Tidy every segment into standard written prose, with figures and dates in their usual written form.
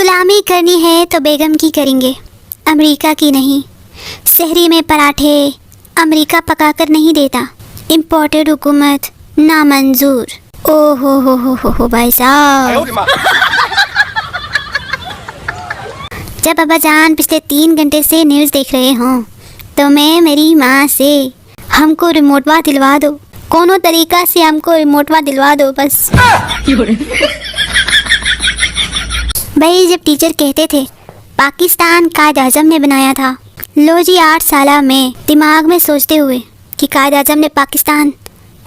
गुलामी करनी है तो बेगम की करेंगे, अमेरिका की नहीं। शहरी में पराठे अमेरिका पकाकर नहीं देता, इम्पोर्टेड हुकूमत नामंजूर। ओ हो भाई साहब। जब अब्बा जान पिछले 3 घंटे से न्यूज़ देख रहे हों तो मैं मेरी माँ से हमको रिमोटवा दिलवा दो, कोनो तरीका से हमको रिमोटवा दिलवा दो बस। भाई जब टीचर कहते थे पाकिस्तान कायद आज़म ने बनाया था, लो जी 8 साल में दिमाग में सोचते हुए कि कायद आज़म ने पाकिस्तान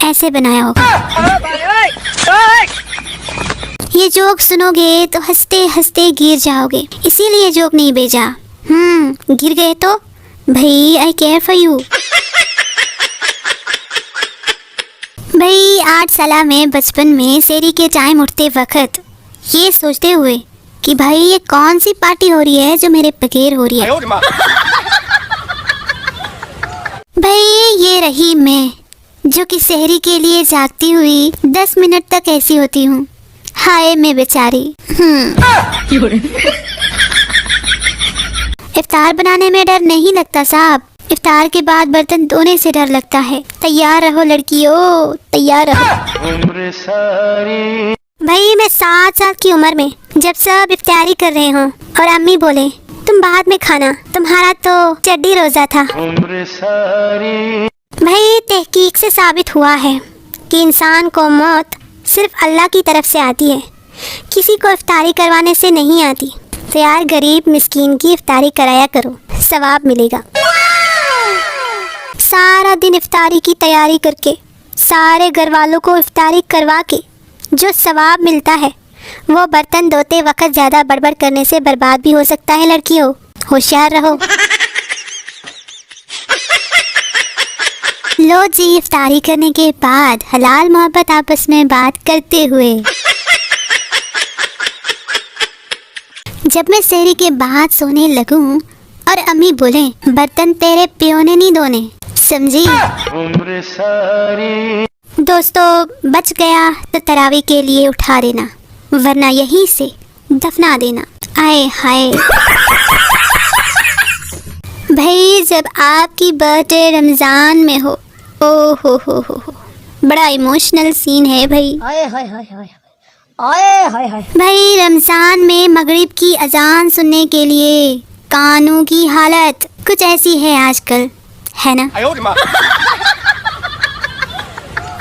ऐसे बनाया होगा। ये जोक सुनोगे तो हंसते हंसते गिर जाओगे, इसीलिए जोक नहीं भेजा। गिर गए तो भाई आई केयर फॉर यू। भाई 8 साल में बचपन में सेरी के टाइम उठते वक्त ये सोचते हुए कि भाई ये कौन सी पार्टी हो रही है जो मेरे बगैर हो रही है। भाई ये रही मैं जो कि शहरी के लिए जागती हुई 10 मिनट तक ऐसी होती हूँ। हाय मैं बेचारी। इफ्तार बनाने में डर नहीं लगता साहब, इफ्तार के बाद बर्तन धोने से डर लगता है। तैयार रहो लड़कियों, तैयार रहो। भाई मैं 7 साल की उम्र में जब सब इफ्तारी कर रहे हों और अम्मी बोले तुम बाद में खाना, तुम्हारा तो चड्डी रोजा था। भाई तहकीक से साबित हुआ है कि इंसान को मौत सिर्फ अल्लाह की तरफ से आती है, किसी को इफ्तारी करवाने से नहीं आती। तो यार गरीब मिस्कीन की इफ्तारी कराया करो, सवाब मिलेगा। सारा दिन इफ्तारी की तैयारी करके सारे घर वालों को इफ्तारी करवा के जो सवाब मिलता है वो बर्तन धोते वक्त ज़्यादा बड़बड़ करने से बर्बाद भी हो सकता है। लड़कियों होशियार रहो। लो जी इफ्तारी करने के बाद हलाल मोहब्बत आपस में बात करते हुए जब मैं सहरी के बाद सोने लगूं और अम्मी बोले बर्तन तेरे पियो ने नहीं धोने, समझी। दोस्तों बच गया तो तरावी के लिए उठा देना, वरना यहीं से दफना देना। आए हाय। भाई जब आपकी बर्थडे रमज़ान में हो, ओ हो, बड़ा इमोशनल सीन है भाई। आए हाय हाय हाय आए हाय हाय। भाई रमज़ान में मगरिब की अजान सुनने के लिए कानों की हालत कुछ ऐसी है आजकल, है ना।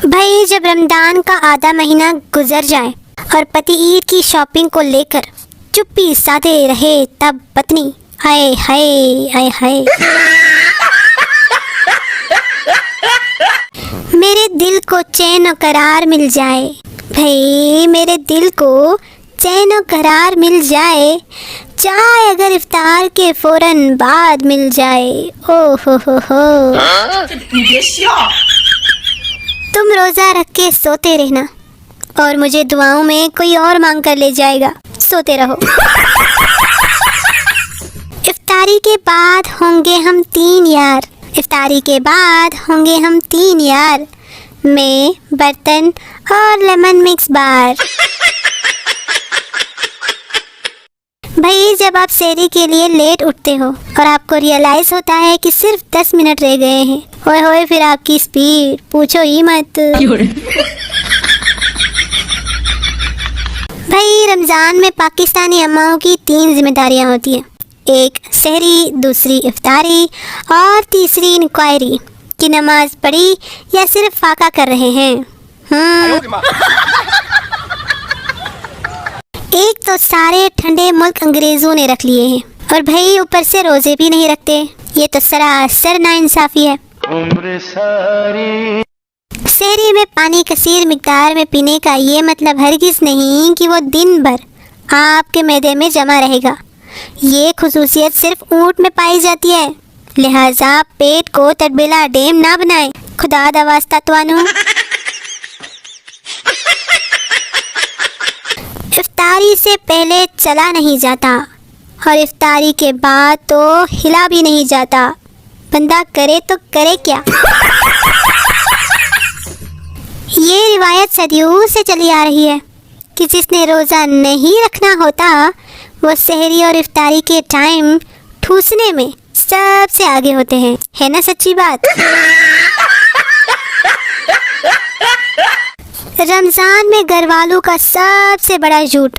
भाई जब रमज़ान का आधा महीना गुजर जाए और पति ईद की शॉपिंग को लेकर चुप्पी साधे रहे तब पत्नी हाय हाय हाय हाय। मेरे दिल को चैन और करार मिल जाए, भाई मेरे दिल को चैन और करार मिल जाए, चाहे अगर इफ्तार के फौरन बाद मिल जाए। ओ हो। तुम रोज़ा रख के सोते रहना और मुझे दुआओं में कोई और मांग कर ले जाएगा, सोते रहो। इफ्तारी के बाद होंगे हम 3 यार, इफ्तारी के बाद होंगे हम 3 यार, मैं बर्तन और लेमन मिक्स बार। भाई जब आप सहरी के लिए लेट उठते हो और आपको रियलाइज होता है कि सिर्फ 10 मिनट रह गए हैं, ओए होए फिर आपकी स्पीड पूछो ही मत। भाई रमज़ान में पाकिस्तानी अम्माओं की 3 जिम्मेदारियां होती हैं, एक सहरी, दूसरी इफ्तारी और तीसरी इंक्वायरी कि नमाज पढ़ी या सिर्फ फाका कर रहे हैं। एक तो सारे ठंडे मुल्क अंग्रेजों ने रख लिए हैं और भाई ऊपर से रोजे भी नहीं रखते, ये तो सरासर नाइंसाफी है। सहरी में पानी कसीर मिकदार में पीने का ये मतलब हरगिज़ नहीं कि वो दिन भर आपके मैदे में जमा रहेगा, ये खुसूसियत सिर्फ ऊँट में पाई जाती है, लिहाजा पेट को तड़बेला डेम ना बनाए, खुदा दा वास्ता तुआनू। इफ्तारी से पहले चला नहीं जाता और इफ्तारी के बाद तो हिला भी नहीं जाता, बंदा करे तो करे क्या। ये रिवायत सदियों से चली आ रही है कि जिसने रोज़ा नहीं रखना होता वो सहरी और इफ्तारी के टाइम ठूसने में सबसे आगे होते हैं, है ना सच्ची बात। रमजान में घर वालों का सबसे बड़ा झूठ,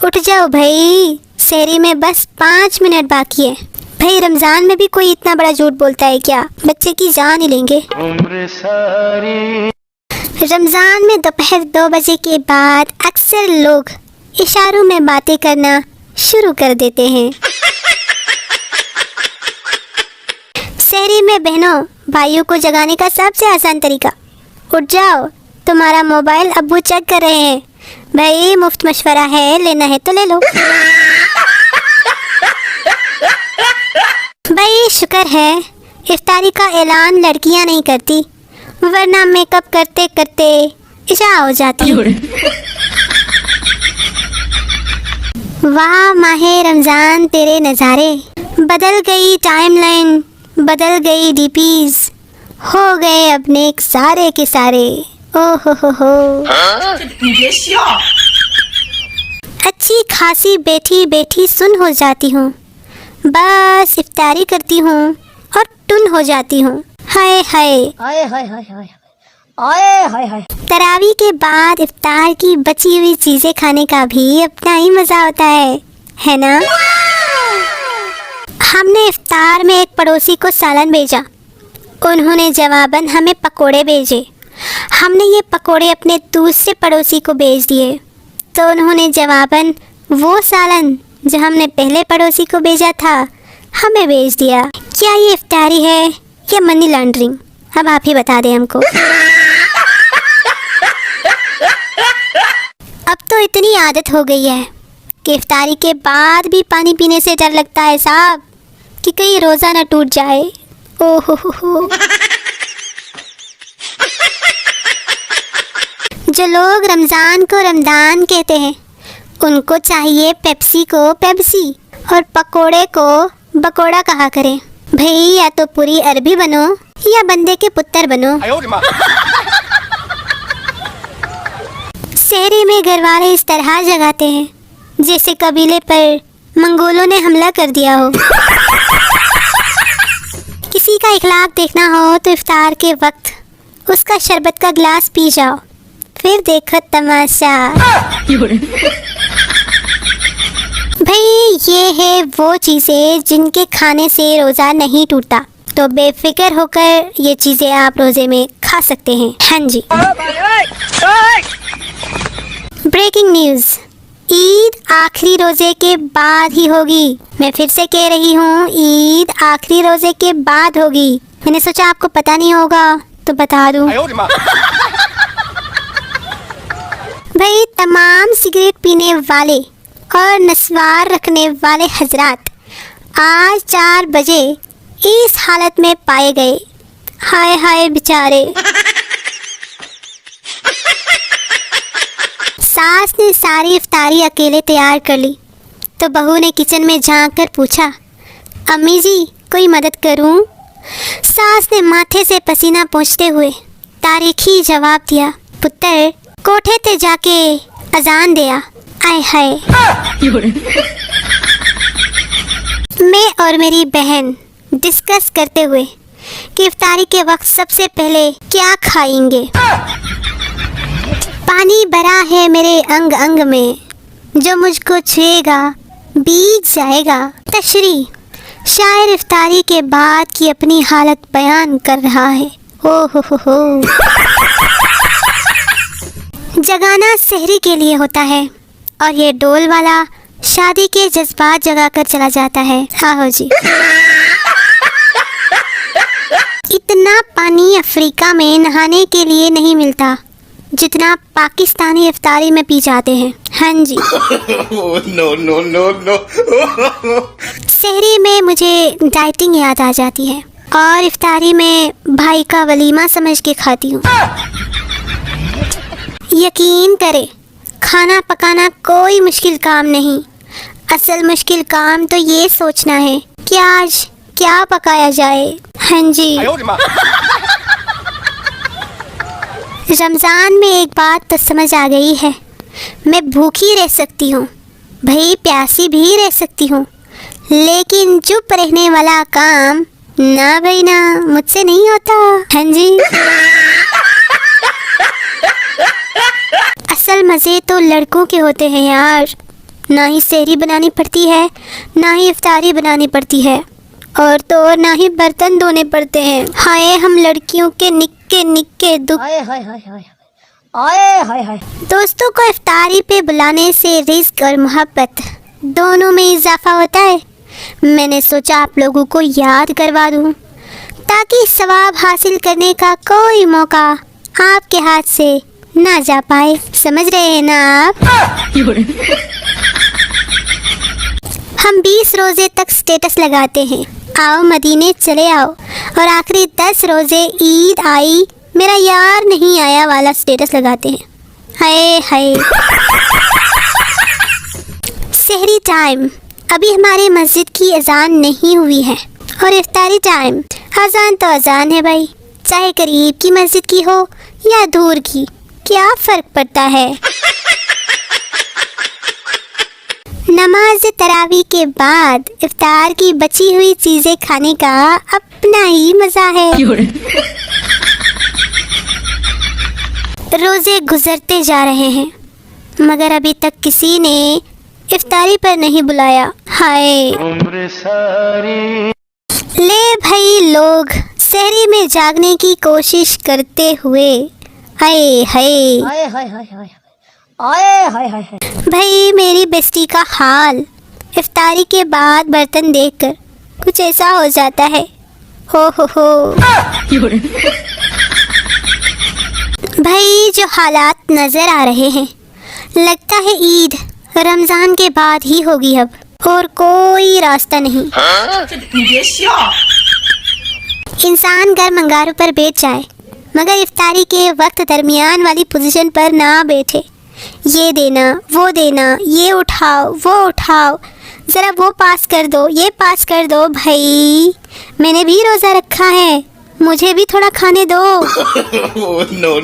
उठ जाओ भाई सहरी में बस 5 मिनट बाकी है। भाई रमजान में भी कोई इतना बड़ा झूठ बोलता है क्या, बच्चे की जान ही लेंगे। रमजान में दोपहर 2 बजे के बाद अक्सर लोग इशारों में बातें करना शुरू कर देते हैं। सहरी में बहनों भाइयों को जगाने का सबसे आसान तरीका, उठ जाओ तुम्हारा मोबाइल अब्बू चेक कर रहे हैं। भाई मुफ्त मशवरा है, लेना है तो ले लो। भाई शुक्र है इफ्तारी का ऐलान लड़कियां नहीं करती, वरना मेकअप करते करते इशा हो जाती। वाह माहे रमजान तेरे नज़ारे, बदल गई टाइमलाइन, बदल गई डीपीज, हो गए अपने सारे के सारे। ओ हो। अच्छी खासी बैठी बैठी सुन हो जाती हूँ, बस इफ्तारी करती हूँ और टुन हो जाती हूँ। हाय हाय आए हाय हाय हाय आए हाय हाय। तरावी के बाद इफ्तार की बची हुई चीजें खाने का भी अपना ही मजा होता है ना। हमने इफ्तार में एक पड़ोसी को सालन भेजा, उन्होंने जवाबन हमें पकोड़े भेजे। हमने ये पकोड़े अपने दूसरे पड़ोसी को भेज दिए, तो उन्होंने जवाबन वो सालन जो हमने पहले पड़ोसी को भेजा था हमें भेज दिया। क्या ये इफ्तारी है या मनी लॉन्ड्रिंग, अब आप ही बता दें हमको। अब तो इतनी आदत हो गई है कि इफ्तारी के बाद भी पानी पीने से डर लगता है साहब कि कहीं रोज़ा ना टूट जाए। ओहो हो। जो लोग रमज़ान को रमदान कहते हैं उनको चाहिए पेप्सी को पेप्सी और पकोड़े को बकोड़ा कहा करें। भाई या तो पूरी अरबी बनो या बंदे के पुत्र बनो। सहरी में घरवाले इस तरह जगाते हैं जैसे कबीले पर मंगोलों ने हमला कर दिया हो। किसी का इखलाक देखना हो तो इफ्तार के वक्त उसका शरबत का गिलास पी जाओ, फिर देखो तमाशा। भाई ये है वो चीज़ें जिनके खाने से रोज़ा नहीं टूटता, तो बेफिक्र होकर ये चीज़ें आप रोज़े में खा सकते हैं। हाँ जी। ब्रेकिंग न्यूज़, ईद आखिरी रोज़े के बाद ही होगी। मैं फिर से कह रही हूँ, ईद आखिरी रोज़े के बाद होगी। मैंने सोचा आपको पता नहीं होगा तो बता दूँ। भाई तमाम सिगरेट पीने वाले और नस्वार रखने वाले हजरात आज 4 बजे इस हालत में पाए गए। हाय हाय बेचारे। सास ने सारी इफ्तारी अकेले तैयार कर ली, तो बहू ने किचन में झांक कर पूछा, अम्मी जी कोई मदद करूं? सास ने माथे से पसीना पोंछते हुए तारीखी जवाब दिया, पुत्र कोठे ते जाके अजान दिया। आय हाय। मैं और मेरी बहन डिस्कस करते हुए कि इफ्तारी के वक्त सबसे पहले क्या खाएंगे। पानी भरा है मेरे अंग अंग में, जो मुझको छुएगा बीत जाएगा। तशरी शायर इफ्तारी के बाद की अपनी हालत बयान कर रहा है। ओ हो। जगाना सहरी के लिए होता है और ये डोल वाला शादी के जज्बात जगा कर चला जाता है। आओ जी। इतना पानी अफ्रीका में नहाने के लिए नहीं मिलता जितना पाकिस्तानी इफ्तारी में पी जाते हैं। हाँ जी। नो। सहरी में मुझे डाइटिंग याद आ जाती है और इफ्तारी में भाई का वलीमा समझ के खाती हूँ। यकीन करें, खाना पकाना कोई मुश्किल काम नहीं। असल मुश्किल काम तो ये सोचना है कि आज क्या पकाया जाए। हाँ जी। रमज़ान में एक बात तो समझ आ गई है, मैं भूखी रह सकती हूँ भाई प्यासी भी रह सकती हूँ, लेकिन चुप रहने वाला काम ना भाई ना, मुझसे नहीं होता। हाँ जी। असल मज़े तो लड़कों के होते हैं यार। ना ही सहरी बनानी पड़ती है, ना ही इफ्तारी बनानी पड़ती है, और तो और ना ही बर्तन धोने पड़ते हैं। हाय हम लड़कियों के निक्के निक्के दुख। आए हाय हाय हाय आए हाय हाय। दोस्तों को इफ्तारी पे बुलाने से रिस्क और मोहब्बत दोनों में इजाफा होता है। मैंने सोचा आप लोगों को याद करवा दूं, ताकि सवाब हासिल करने का कोई मौका आपके हाथ से ना जा पाए। समझ रहे हैं ना आप? हम 20 रोजे तक स्टेटस लगाते हैं, आओ मदीने चले आओ, और आखिरी 10 रोजे ईद आई मेरा यार नहीं आया वाला स्टेटस लगाते हैं। हाय हाय। सहरी टाइम, अभी हमारे मस्जिद की अजान नहीं हुई है, और इफ्तारी टाइम, अजान तो अजान है भाई, चाहे करीब की मस्जिद की हो या दूर की, क्या फ़र्क पड़ता है। नमाज तरावी के बाद इफ्तार की बची हुई चीज़ें खाने का अपना ही मज़ा है। रोज़े गुजरते जा रहे हैं, मगर अभी तक किसी ने इफ्तारी पर नहीं बुलाया। हाय ले भाई, लोग सहरी में जागने की कोशिश करते हुए हाय हाय आए हाय हाय हाय आए हाय हाय हाय। भाई मेरी बेस्टी का हाल इफ्तारी के बाद बर्तन देखकर कुछ ऐसा हो जाता है। हो भाई जो हालात नजर आ रहे हैं, लगता है ईद रमजान के बाद ही होगी अब, और कोई रास्ता नहीं। इंसान गर्म अंगारों पर बैठ जाए, मगर इफ्तारी के वक्त दरमियान वाली पोजीशन पर ना बैठे। ये देना, ये उठाओ, वो उठाओ, ज़रा वो पास कर दो, ये पास कर दो। भाई मैंने भी रोज़ा रखा है, मुझे भी थोड़ा खाने दो। No.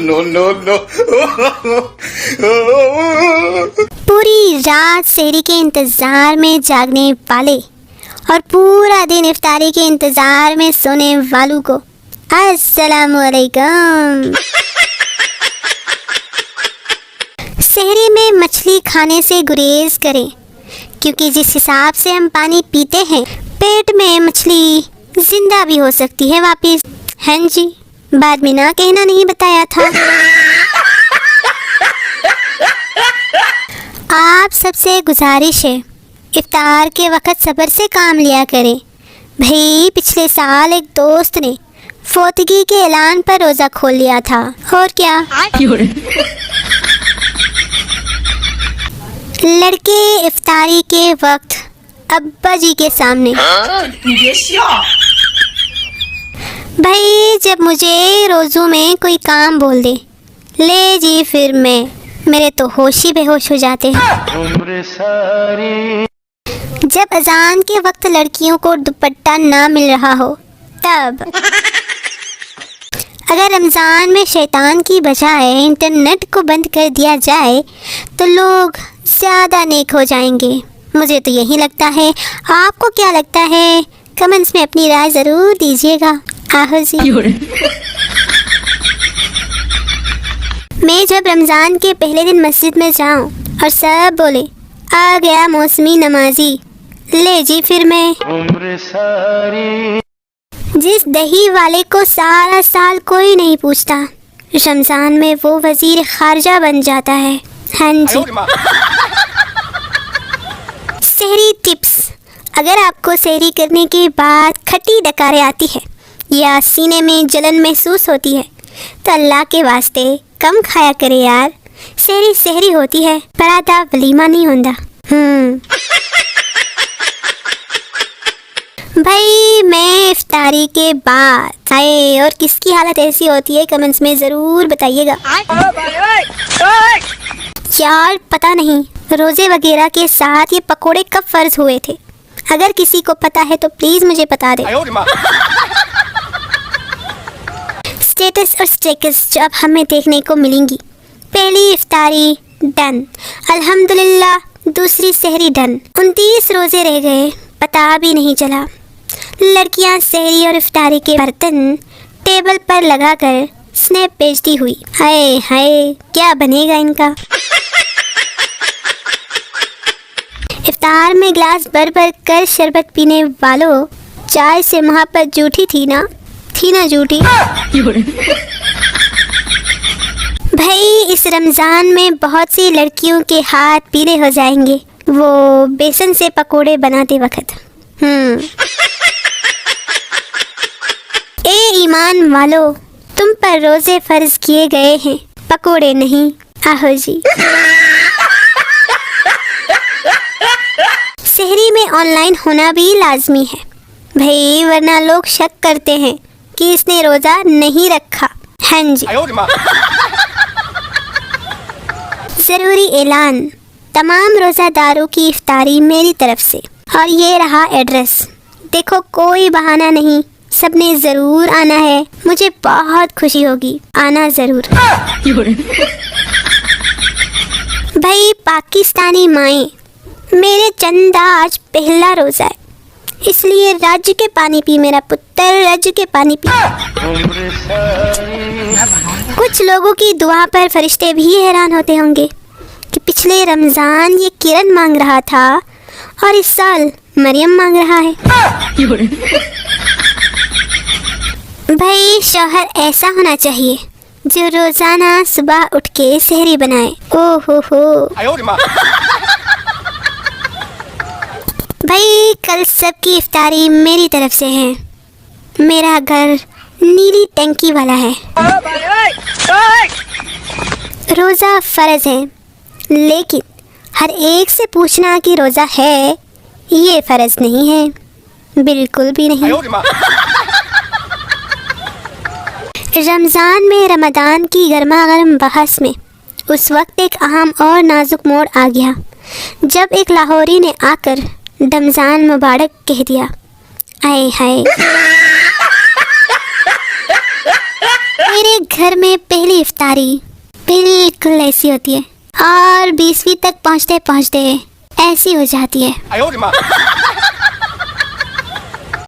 पूरी रात सहरी के इंतज़ार में जागने वाले और पूरा दिन इफ्तारी के इंतज़ार में सोने वालों को अस्सलामुअलैकुम। सहरी में मछली खाने से गुरेज करें, क्योंकि जिस हिसाब से हम पानी पीते हैं, पेट में मछली जिंदा भी हो सकती है वापिस। हाँ जी, बाद में ना कहना नहीं बताया था। आप सबसे गुजारिश है, इफ्तार के वक़्त सब्र से काम लिया करें। भाई पिछले साल एक दोस्त ने फोतगी के ऐलान पर रोज़ा खोल लिया था, और क्या लड़के इफ्तारी के वक्त अब्बा जी के सामने। भाई जब मुझे रोज़ों में कोई काम बोल दे, ले जी फिर मेरे तो होश ही बेहोश हो जाते हैं। जब अजान के वक्त लड़कियों को दुपट्टा ना मिल रहा हो, तब अगर रमज़ान में शैतान की बजाय इंटरनेट को बंद कर दिया जाए तो लोग ज़्यादा नेक हो जाएंगे। मुझे तो यही लगता है, आपको क्या लगता है? कमेंट्स में अपनी राय ज़रूर दीजिएगा। आहो जी। मैं जब रमज़ान के पहले दिन मस्जिद में जाऊं और सब बोले आ गया मौसमी नमाजी, ले जी फिर मैं जिस दही वाले को सारा साल कोई नहीं पूछता, रमज़ान में वो वजीर खारजा बन जाता है। हाँ जी। सहरी टिप्स, अगर आपको सहरी करने के बाद खट्टी डकारें आती है या सीने में जलन महसूस होती है, तो अल्लाह के वास्ते कम खाया करे यार। सहरी सहरी होती है, पराठा वलीमा नहीं होता। भाई मैं इफ्तारी के बाद आए और किसकी हालत ऐसी होती है, कमेंट्स में ज़रूर बताइएगा। यार पता नहीं रोज़े वगैरह के साथ ये पकोड़े कब फ़र्ज हुए थे, अगर किसी को पता है तो प्लीज़ मुझे बता दे। स्टेटस और स्टेटस जो अब हमें देखने को मिलेंगी। पहली इफ्तारी डन, अल्हम्दुलिल्लाह दूसरी सहरी डन। 29 रोजे रह गए, पता भी नहीं चला। लड़कियां सहरी और इफ्तारी के बर्तन टेबल पर लगाकर स्नैप भेजती हुई। हाय हाय, क्या बनेगा इनका। इफ्तार में ग्लास भर भर कर शरबत पीने वालों, चाय से मोहब्बत झूठी थी ना झूठी। भाई इस रमजान में बहुत सी लड़कियों के हाथ पीले हो जाएंगे, वो बेसन से पकोड़े बनाते वक्त। ए ईमान वालों, तुम पर रोजे फर्ज किए गए हैं, पकोड़े नहीं। आहो जी। सहरी में ऑनलाइन होना भी लाजमी है भाई, वरना लोग शक करते हैं कि इसने रोजा नहीं रखा। हाँ जी। जरूरी ऐलान, तमाम रोजादारों की इफ्तारी मेरी तरफ से। और ये रहा एड्रेस, देखो कोई बहाना नहीं, सबने जरूर आना है। मुझे बहुत खुशी होगी, आना जरूर। भाई पाकिस्तानी माएँ, मेरे चंदा आज पहला रोजा है, इसलिए राज्य के पानी पी मेरा पुत्र, राज्य के पानी पी। कुछ लोगों की दुआ पर फरिश्ते भी हैरान होते होंगे कि पिछले रमजान ये किरण मांग रहा था और इस साल मरियम मांग रहा है। भाई शौहर ऐसा होना चाहिए जो रोजाना सुबह उठ के सहरी बनाए। ओ हो। भाई कल सबकी इफ्तारी मेरी तरफ से है। मेरा घर नीली टंकी वाला है। रोज़ा फ़र्ज है, लेकिन हर एक से पूछना कि रोज़ा है ये फ़र्ज नहीं है, बिल्कुल भी नहीं। रमज़ान में रमदान की गर्मा गर्म बहस में उस वक्त एक अहम और नाजुक मोड़ आ गया जब एक लाहौरी ने आकर रमज़ान मुबारक कह दिया। आए हाय। मेरे घर में पहली इफ्तारी बिल्कुल ऐसी होती है और 20वीं तक पहुँचते पहुँचते ऐसी हो जाती है।